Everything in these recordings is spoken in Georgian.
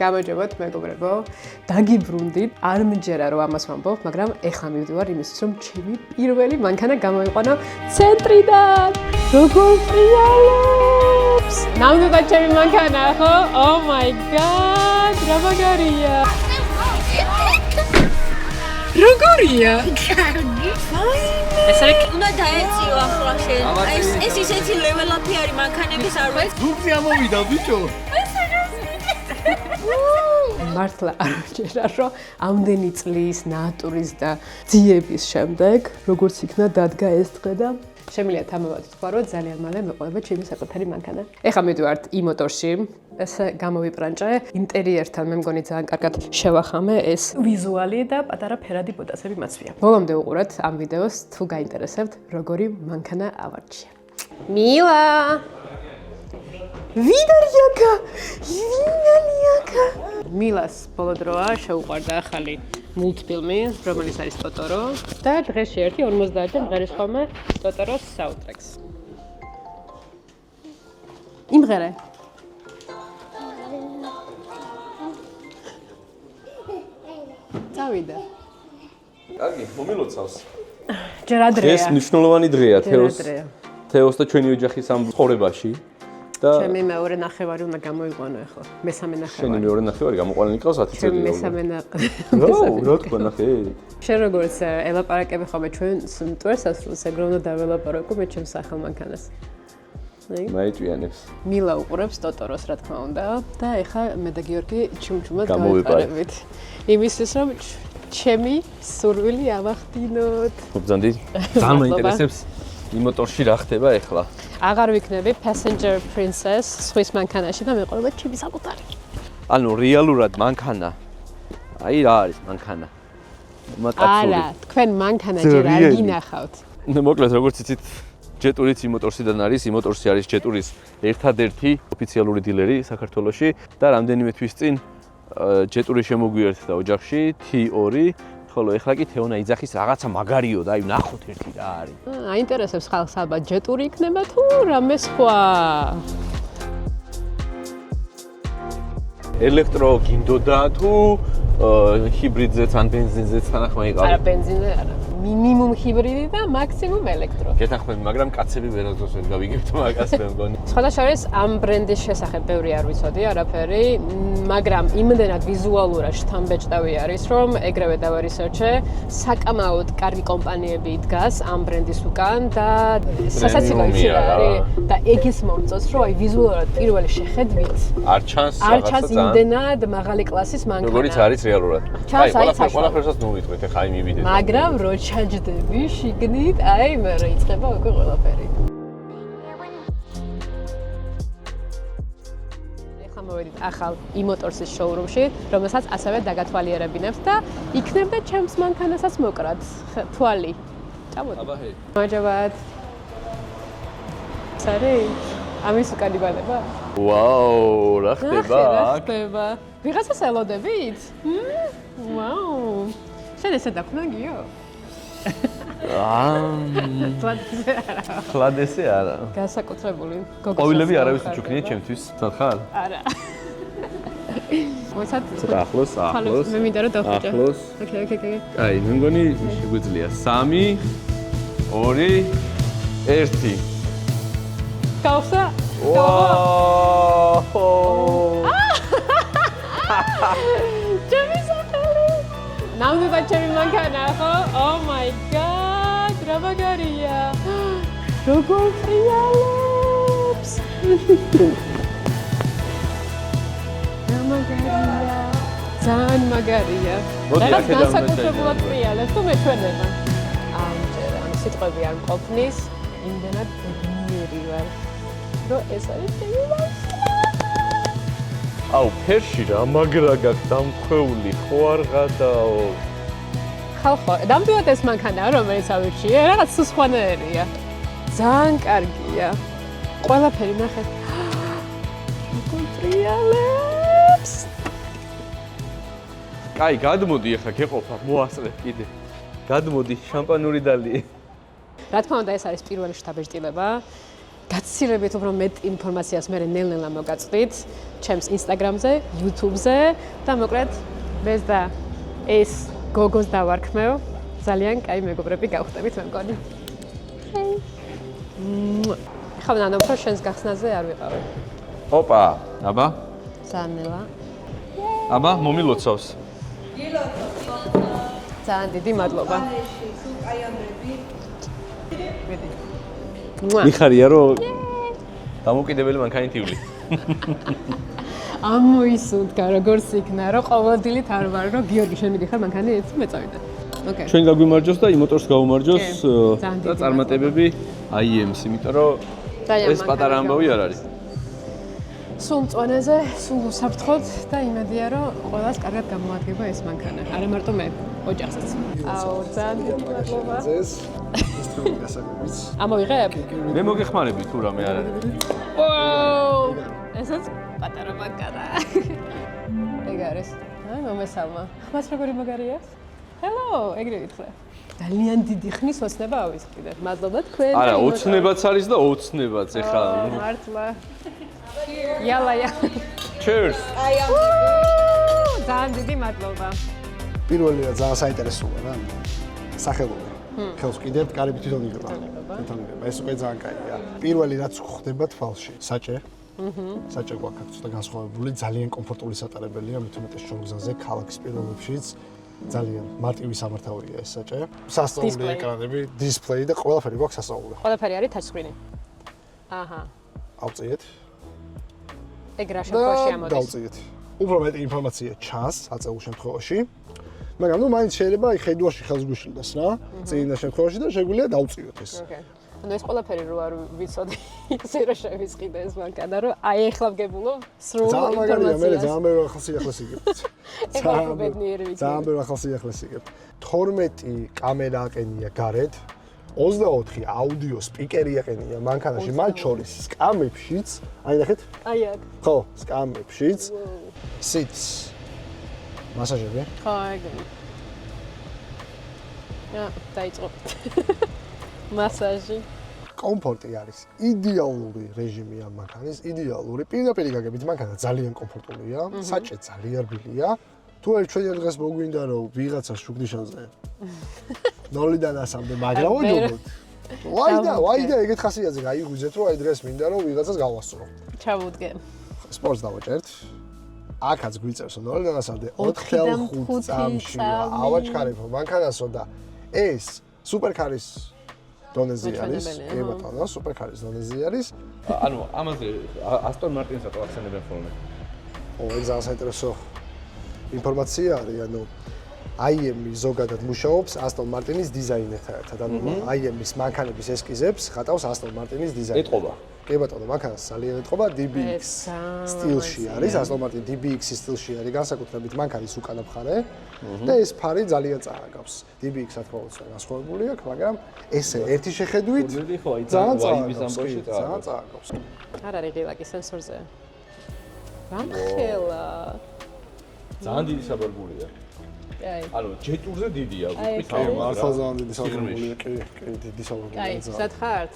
გამარჯობათ მეგობრებო. დაგიბრუნდით. არ მჯერა რომ ამას ვამბობ, მაგრამ ეხლა მივდივარ იმისთვის, რომ ჩემი პირველი მანქანა გამოვიყვანო ცენტრიდან. როგორ პრიალებს! ნამდვილად ჩემი მანქანა, ხო? Oh my god! რა მაგარია! როგორია? კარგი. ეს რა უნდა დაეციო ახლა შენ. ეს ისეთი ლეველაპი არის მანქანების არ ვეც. გურცი ამოვიდა ბიჭო. მართლა არ ვჭერა რომ ამდენი წლის ნატურის და ძიების შემდეგ როგორც იქნა დადგა ეს დღე და შემიძლია თამამად თქვა რომ ძალიან მალე მეყვება ჩემი საკუთარი მანქანა. ეხლა მივდივართ იმოტორში. ეს გამოვიპრანჭე ინტერიერთან მე მგონი ძალიან კარგად შევახამე ეს ვიზუალი და პატარა ფერადი ბოტასები მაცვია. ბოლომდე უყურეთ ამ ვიდეოს თუ გაინტერესებთ როგორი მანქანა ავარჩია. მილა ვიდარიაკა ვინალიაკა მილას ბოლო დროა შეუყვარდა ახალი მულტფილმი რომელიც არის ტოტორო და დღეს შეერთი 50-დან მღერის ხოლმე ტოტოროს საუნდტრეკს იმღერე წავიდა კარგი მომილოცავს ჯერ ადრეა ეს მნიშვნელოვანი დღეა თეოს და ჩვენი ოჯახის ამ ცხოვრებაში და ჩემი მეორე ნახევარი უნდა გამოიყვანო ახლა მესამე ნახევარი შენი მეორე ნახევარი გამოყვანილი ყავს 10 წელი მესამე რა თქვა ნახე შენ როგორც ელაპარაკები ხოლმე ჩვენ მტვერს ასრულს ეგრე უნდა დაველაპარაკო მე ჩემს ახალ მანქანას მაიტვიანებს მილა უყურებს ტოტოროს რა თქმა უნდა და ეხლა მე და გიორგი ჩუმჩუმად გავიყარებით იმისთვის რომ ჩემი სურვილი ავახდინოთ მობრძანდი ძალიან მაინტერესებს იმოტორში რა ხდება ეხლა აღარ ვიქნები passenger princess სვის მანქანაში და მეყოლა ჩემი საკუთარი ანუ რეალურად მანქანა აი რა არის მანქანა მაკაცური არა თქვენ მანქანა ჯერ არ გინახავთ მოკლედ როგორც იცით ჯეტურიც იმოტორსიდან არის იმოტორსი არის ჯეტურის ერთადერთი ოფიციალური დილერი საქართველოში და რამდენიმე თვის წინ ჯეტური შემოგვიერთდა ოჯახში T2 ხოლო ეხლა კი თეონა იძახის რაღაცა მაგარიო და აი ნახოთ ერთი რა არის. აინტერესებს ხალხს ალბათ ჯეტური იქნება თუ რამე სხვა. ელექტრო გინდოდა თუ ჰიბრიდზეც ან ბენზინზეც თანახმა იყავი? არა ბენზინზე არა. მინიმუმ ჰიბრიდი და მაქსიმუმ ელექტრო. გეთანხმები, მაგრამ კაცები ვერასდროს ვერ გავიგებთ მაგას მე მგონი. სხვადასხვა ამ ბრენდის შესახებ ბევრი არ ვიცოდი არაფერი, მაგრამ იმდენად ვიზუალურად შთამბეჭდავი არის, რომ ეგრევე დავარისერჩე, საკამაოდ კარგი კომპანიები იდგას ამ ბრენდის უკან და სასაცილო იცი რა არის და ეგის მომწონს, რომ აი ვიზუალურად პირველი შეხედვით არ ჩანს იმდენად მაღალი კლასის მანქანა. როგორიც არის რეალურად. აი ყველაფერსაც მოვიტყვით, ეხა აი მივიდეთ. მაგრამ რო ჩაჯდები შიგნით, აი მე რა იწყება უკვე ყველაფერი. ეხლა მოვედით ახალ იმოტორსის შოურუმში, რომელსაც ასევე დაგათვალიერებინებთ და იქნებდა ჩემს მანქანასაც მოკრათ თვალი. წამოდი. აბაჰე. მოგებათ. სარი? ამის უკან იბადება? ვაუ, რა ხდება აქ? ხდება. ვიღაცას ელოდებით? ვაუ. შენ ესე დაქნა გიო? ხლადესე არა. განსაკუთრებული გოგოს. ყვავილები არავის უჩუქნია ჩემთვის, ხარ? არა. მოიცათ? ახლოს. მე მინდა რომ დავხვიჭო. ახლოს. ოკეი. აი, მე მგონი შეგვიძლია 3 2 1 გავხსა? ვაუ! ჩემი საფელი. ნამდვილად ჩემი მანქანა ხო? Oh my god! რა მაგარია! როგორ პრიალებს! რა მაგარია! ძალიან მაგარია. რაღაც განსაკუთრებულად პრიალებს თუ მეჩვენება. ამჯერად ამ სიტყვები არ მყოფნის, იმდენად გმირი ვარ. რომ ეს არის ჩემი მანქანა. აუ, ფერში რა მაგრა გაქვს დამხვეული, ხო არ გადაო. ხალხო, ნამდვილად ეს მანქანაა, რომელიც ავირჩიე, რაღაც სხვანაირია. ძალიან კარგია. ყველაფერი ნახეთ. როგორ პრიალებს. კაი, გადმოდი ახლა გეყოფა, მოასწრებ კიდე. გადმოდი, შამპანური დალი. რა თქმა უნდა, ეს არის პირველი შთაბეჭდილება. გაცილებით უფრო მეტ ინფორმაციას მე ნელ-ნელა მოგაწვით ჩემს Instagram-ზე, YouTube-ზე და მოკლედ მეც და ეს გოგოს დავარქმევ. ძალიან კაი მეგობრები გავხდებით მე მგონი. ხა ნანა უფრო შენს გახსნაზე არ ვიყავი. ოპა, აბა. ძალიან აბა, მომილოცავს. ძალიან დიდი მადლობა. მიხარია რომ დამოკიდებელი მანქანით ივლი. ამოისუნთქა როგორც იქნა რომ ყოველდილით არ ვარ რომ გიორგი შენ მიდიხარ მანქანი ერთი მეწავიდე. ოკეი. ჩვენ გაგვიმარჯოს და იმოტორს გაუმარჯოს და წარმატებები IEM-ს, იმიტომ რომ ეს პატარა ამბავი არ არის. სულ მწვანეზე, სულ უსაფრთხოდ და იმედია რომ ყველას კარგად გამოადგება ეს მანქანა. არა მარტო მე, ოჯახსაც. აუ, ძალიან დიდი მადლობა. ამოვიღებ? მე მოგეხმარები თუ რამე არ არის. ვაუ! ესეც პატარა მანქანა. ეგ არის. აი, მომესალმა. ხმას როგორი მაგარია? Hello, ეგრე ვითხრა. ძალიან დიდი ხნის ოცნება ავისყიდე. მადლობა თქვენ. არა, ოცნებაც არის და ოცნებაც ეხლა. მართლა. Yalla. Cheers. ძალიან დიდი მადლობა. პირველი რა ძალიან საინტერესოა რა. სახელური. ხელს კიდევ კარები თვითონ იღება. ეს უკვე ძალიან კაია. პირველი რაც ხდება თვალში, საჭე. საჭე გვაქვს ცოტა განსხვავებული, ძალიან კომფორტული სატარებელია, მით უმეტეს ჩვენ გზაზე, ქალაქის პირობებშიც. ძალიან მარტივი სამართავია ეს საჭე. სასწაული ეკრანები, დისპლეი და ყველაფერი გვაქვს სასწაული. ყველაფერი არის touchscreen-ი. აჰა. ავწიეთ. ეგ რა შემთხვევაში ამოდის? დავწიეთ. უფრო მეტი ინფორმაცია ჩანს აწეულ შემთხვევაში. მაგრამ ნუ მაინც შეიძლება აი ხედვაში ხელს გუშლდეს რა. წინა შემთხვევაში და შეგვიძლია დავწიოთ ეს. ოკეი. ანუ ეს ყველაფერი რო არ ვიცოდი, ისე რა შევისყიდე ეს მანქანა, რომ აი ეხლა ვგებულო სრულ ინფორმაციას. ძალიან მაგარია, მე ძალიან ბევრი ახალსიახლეს იგებთ. ძალიან ბედნიერი ვიცი. ძალიან ბევრი ახალსიახლეს იგებთ. 12 კამერა აყენია გარეთ. 24 აუდიო სპიკერი აყენია მანქანაში, მათ შორის სკამებშიც, აი ნახეთ? აი აქ. ხო, სკამებშიც. seats. მასაჟები? ხო, ეგრე. დაიწყო. მასაჟი. კომფორტი არის იდეალური რეჟიმი ამ მანქანის, იდეალური. პირდაპირ გაგებით მანქანა ძალიან კომფორტულია, საჭე ძალიან რბილია. თუ არ ჩვენ დღეს მოგვინდა რომ ვიღაცას შუქნიშანზე 0-დან 100-მდე მაგრამ ვიჯობოთ. ვაიდა ეგეთ ხასიათზე გაიგვიძეთ რომ აი დღეს მინდა რომ ვიღაცას გავასწრო. ჩავუდგე. სპორტს დავაჭერთ. აქაც გვიწევს 0-დან 100-მდე 4-5 წამში ავაჩქარებ მანქანასო და ეს სუპერკარის დონეზე არის. კი ბატონო, სუპერკარის დონეზე არის. ანუ ამაზე Aston Martin-ს ატოვახსენებენ ხოლმე. ეს ძალიან საინტერესო ინფორმაცია არის, ანუ IEM-ი ზოგადად მუშაობს Aston Martin-ის დიზაინერთან ერთად. ანუ IEM-ის მანქანების ესკიზებს ხატავს Aston Martin-ის დიზაინერი. ეტყობა. კი ბატონო, მანქანას ძალიან ეტყობა DBX სტილში არის, Aston Martin DBX-ის სტილში არის, განსაკუთრებით მანქანის უკანა მხარე და ეს ფარი ძალიან წააგავს. DBX-ს რა თქმა უნდა განსხვავებული აქვს, მაგრამ ესე ერთი შეხედვით ძალიან წააგავს. არ არის ღილაკი სენსორზე. რამხელა. ძალიან დიდი საბარგულია. აი. ანუ ჯეტურზე დიდია, კი, მართლა ძალიან დიდი საბარგულია, კი, დიდი საბარგულია. აი, სად ხართ?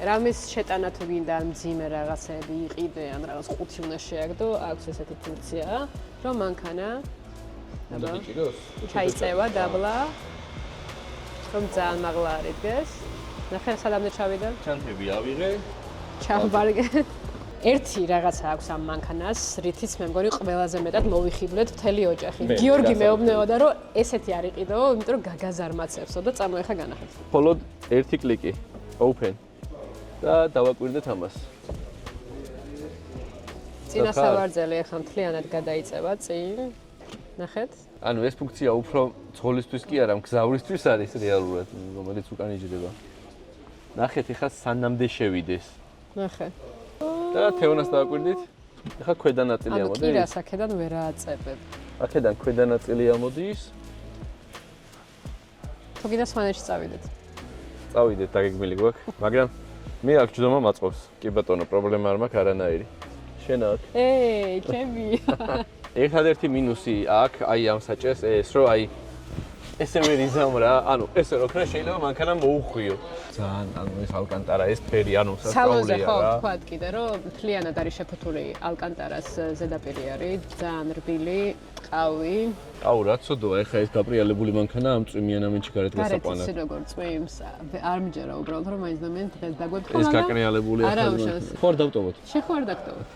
რამის შეტანა თუ გინდა მძიმე რაღაცები იყიდე, ან რაღაც ყუთი უნდა შეაგდო, აქვს ესეთი ფუნქცია, რომ მანქანა უნდა გიჭიროს. ჩაიწევა დაბლა, რომ ძალიან მაღლა არ იდგეს. ნახე სადამდე ჩავიდა? ჩანთები ავიღე. ჩავბარგე. ერთი რაღაცა აქვს ამ მანქანას, რითიც მე მგონი ყველაზე მეტად მოვიხიბლეთ მთელი ოჯახი. გიორგი მეუბნეოდა, რომ ესეთი არ იყიდო, იმიტომ რომ გაგაზარმაცებსო და წამოეხა განახეთ. მხოლოდ ერთი კლიკი, open და დავაკვირდეთ ამას. წინა სავარძელი ახლა მთლიანად გადაიწევა წინ. ნახეთ. ანუ ეს ფუნქცია უფრო ძღოლისთვის კი არა, მგზავრისთვის არის რეალურად, რომელიც უკან იჯდება. ნახეთ, ეხლა სანამდე შევიდეს. ნახე. და თეონას დავაკვირდით. ეხლა ქვედა ნაწილი ამოდის. ანუ კირას აქედან ვერ ააწებებ. აქედან ქვედა ნაწილი ამოდის. თუ გინდა სვანეთში წავიდეთ. წავიდეთ, დაგეგმილი გვაქვს, მაგრამ მე აქ ჯდომა მაწყობს. კი ბატონო, პრობლემა არ მაქვს არანაირი. შენ აქ. ჩემი. ერთადერთი მინუსი აქ, აი ამ საჭეს ეს, რომ აი ესე ვერ იზამრა, ანუ ესე რო ქნა შეიძლება მანქანა მოუხვიო. ძალიან, ანუ ეს ალკანტარა ეს ფერი, ანუ სალონზე სასწაულია ხო რა. თქვათ კიდე რომ მთლიანად არის შეფუთული ალკანტარას ზედაპირი არის, ძალიან რბილი, ყავი. აუ რა ცოდოა, ეხა ეს გაპრიალებული მანქანა ამ წვიმიან ამინჩი გარეთ გარეთ გასაყვანად. ისე როგორ წვიმს, არ მიჯერა უბრალოდ რომ მაინც და მაინც დღეს დაგვეთხოვა. ეს გაკრიალებული არა ახალი უშავს. ხო არ დავტოვოთ. შეხო არ დაგტოვოთ.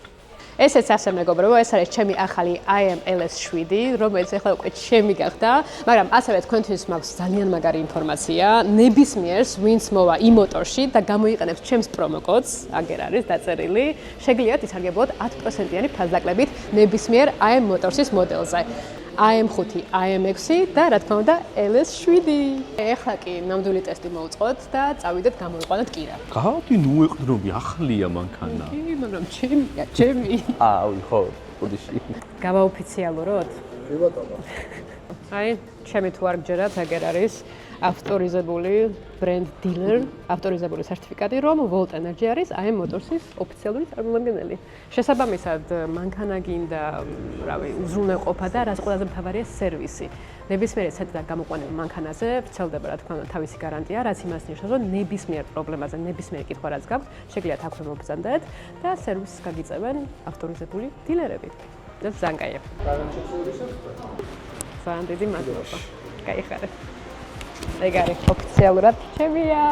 ესეც ასე მეგობრებო, ეს არის ჩემი ახალი IMLS7, რომელიც ახლა უკვე ჩემი გახდა, მაგრამ ასევე თქვენთვის მაქვს ძალიან მაგარი ინფორმაცია. ნებისმიერს, ვინც მოვა იმოტორში და გამოიყენებს ჩემს პრომოკოდს, აგერ არის დაწერილი, შეგიძლიათ ისარგებლოთ 10%-იანი ფასდაკლებით ნებისმიერ IM Motors-ის მოდელზე. IM5, IM6 და რა თქმა უნდა LS7. ეხლა კი ნამდვილი ტესტი მოვწყოთ და წავიდეთ გამოიყვანოთ კირა. გადი ნუ ეყდრობი, ახალია მანქანა. კი, მაგრამ ჩემი. აუ ხო, ბუდიში. გავაოფიციალუროთ? კი ბატონო. აი, ჩემი თუ არ გჯერათ, აგერ არის ავტორიზებული ბრენდ დილერ, ავტორიზებული სერტიფიკატი, რომ Volt Energy არის IM Motors-ის ოფიციალური წარმომადგენელი. შესაბამისად, მანქანა გინდა, რავი, უზრუნველყოფა და რაც ყველაზე მთავარია სერვისი. ნებისმიერ სეტიდან გამოყვანილ მანქანაზე ვრცელდება, რა თქმა უნდა, თავისი გარანტია, რაც იმას ნიშნავს, რომ ნებისმიერ პრობლემაზე, ნებისმიერ კითხვა რაც გაქვთ, შეგიძლიათ აქვე მოგბრძანდეთ და სერვისს გაგიწევენ ავტორიზებული დილერები. და ძალიან კაია. ძალიან დიდი მადლობა. გაიხარეთ. ეგ არის ოფიციალურად ჩემია.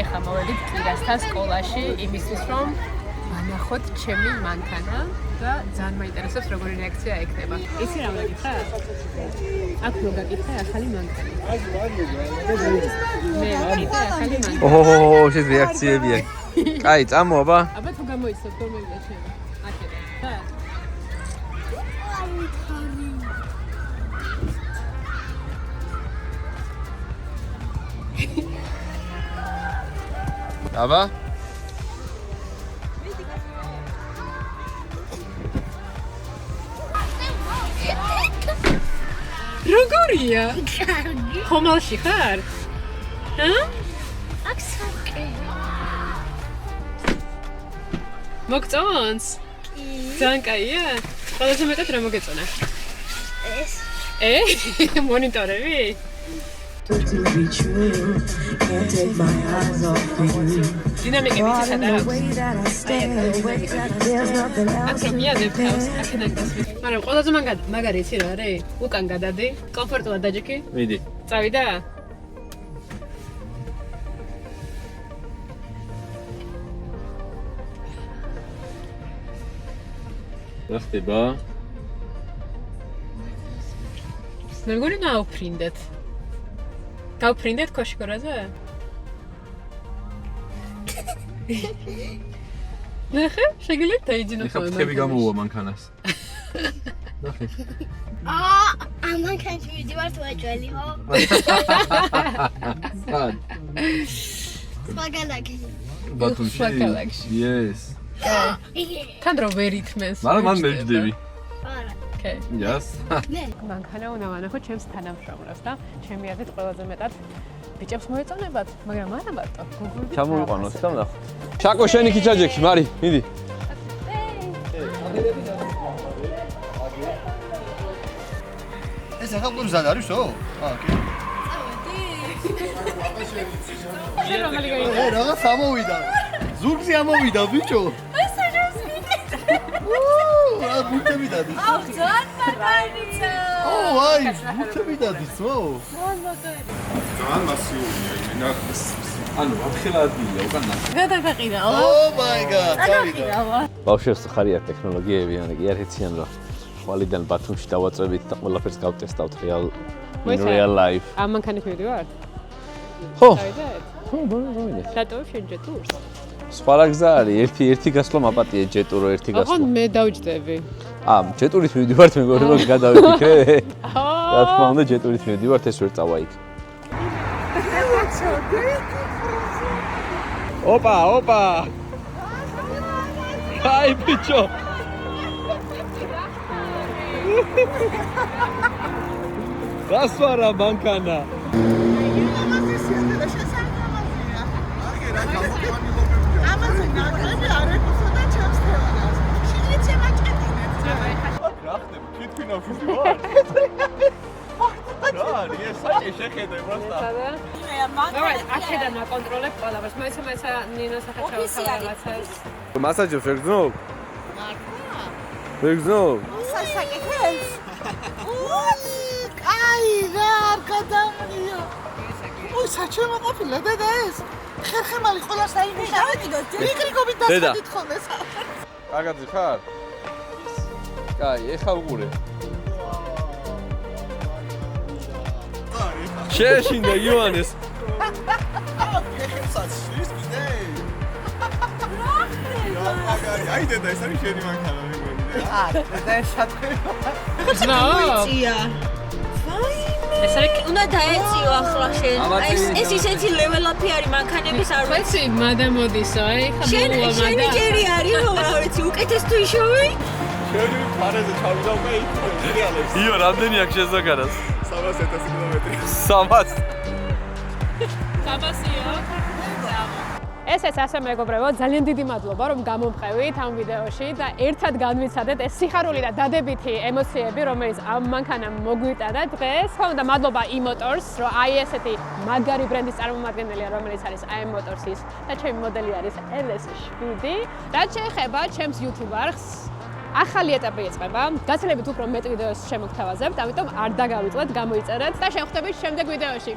ეხლა მოვედით კირასთან სკოლაში იმისთვის რომ ვანახოთ ჩემი მანქანა და ძალიან მაინტერესებს როგორი რეაქცია ექნება. იცი რა მოგიკითხა? აქ მოგაკითხა ახალი მანქანა. მე მოგიკითხა ახალი მანქანა. ოჰო, ეს რეაქციებია. კაი, წამოაბა. აბა თუ გამოიცნობ რომელია ჩემი. აქედან. ხა? აბა. როგორია? ხომალში ხარ? ჰა? აქსაკე. მოგწონს? კი. ძალიან კაია? ყველაზე მეტად რა მოგეწონა? ეს მონიტორები? დინამიკები ცოტა აქ მაგრამ ყველაზე მაგარი იცი რა არის? უკან გადადი, კომფორტულად დაჯექი? მიდი. წავიდა? რა ხდება? მე მგონი ნაუფრინდეთ. გავფრინდეთ ქოშკორაზე? ნახე, შეგიძლიათ დაიძინო ეხა ფხები გამოუვა მანქანას. ნახე. ამან კანჩი მიდივართ ვაჭველი, ხო? სად? სვაგალაკი. ბათუმში? სვაგალაკში. Yes. თან რო ვერ ითმეს. მაგრამ მან მეჯდები. არა. ოკეი. Yes. მანქანა უნდა ვანახო ჩემს თანამშრომლებს და ჩემი აზრით ყველაზე მეტად ბიჭებს მოეწონებათ, მაგრამ არა მარტო. ჩამოვიყვანოთ და ვნახოთ. შაკო შენი ქიჩაჯექი, მარი, მიდი. ეს ახლა გულზად არისო? კი. შენ რომელი გაიგე? რაღაც ამოვიდა. ზურგზე ამოვიდა, ბიჭო. ეს არის მიკეთა. რა ბუთები დადის? აუ, ძალიან მაგარია. აი, ბუთები დადის, ო? ძალიან მასიურია იმენა. ანუ აღხელადია უკან ნახე. გადაგაყიდაო. Oh my god, წავიდა. ბავშვებს ხარია ტექნოლოგიები, ანუ კი არ იციან რა. ხვალიდან ბათუმში დავაწევით და ყველაფერს გავტესტავთ real life. ამ მანქანით მივიდივართ? ხო. დავიდეთ? ხო, ბოლოს. რატო შენ ჯეტურს? სხვა რა გზა არის? ერთი გასვლა მაპატიე ჯეტურო, ერთი ოღონ გასვლა. მე დავჯდები. ჯეტურით მივიდივართ, მეგობრებო, რომ გადავიფიქრე. აა. რა თქმა უნდა, ჯეტურით მივიდივართ, ეს ვერ წავა იქ. ოპა. აი ბიჭო. გასვარა მანქანა. ამას ფინალში ვარ. რა, ეს საჭე შეხედე просто. დავაი, აქედან აკონტროლებ ყველაფერს. მეცა ნინოს ახალ რაღაცას. მასაჟებს ვერ გძნობ? ვერ გძნობ? სასაკეთებს? აი რა არ გადამრია. ой, საჩემო ყოფილა დედა ეს. ხერხემალი ყველა საინი შევეკიდოთ. რიგრიგობით დასწრით ხოლმე. კარგად ხარ? კაი, ეხა უყურე. შეშინდა იოანეს. ხერხემსაც ის კიდე. რა, აი დედა ეს არის შენი მანქანა მეგონი. და შატყვი. მოიწია. ეს არის უნდა დაეციო ახლა შენ. ეს ისეთი ლეველაპი არის მანქანების არ ვიცი. ვიცი, მადამ მოდისო, აი ხა მოვუვა შენი ჯერი არის რომ რა ვიცი, უკეთეს თუ ისოვი? შენი ფარეზე ჩავიდა უკვე რეალებს. იო, რამდენი აქვს შეზოგადას? 300,000 კილომეტრი. 300. საბასიო. ესეც ასე მეგობრებო, ძალიან დიდი მადლობა რომ გამომყევით ამ ვიდეოში და ერთად განვიცადეთ ეს სიხარული და დადებითი ემოციები, რომელიც ამ მანქანამ მოგვიტანა დღეს. თქო უნდა მადლობა E-Motors, რომ აი ესეთი მაგარი ბრენდის წარმომადგენელია, რომელიც არის AM Motors-ის და ჩემი მოდელი არის LS7. რაც შეეხება ჩემს YouTube არხს, ახალი ეტაპი იწყება. გაცილებით უფრო მეტ ვიდეოს შემოგთავაზებთ, ამიტომ არ დაგავიწყდეთ, გამოიწერეთ და შევხვდებით შემდეგ ვიდეოში.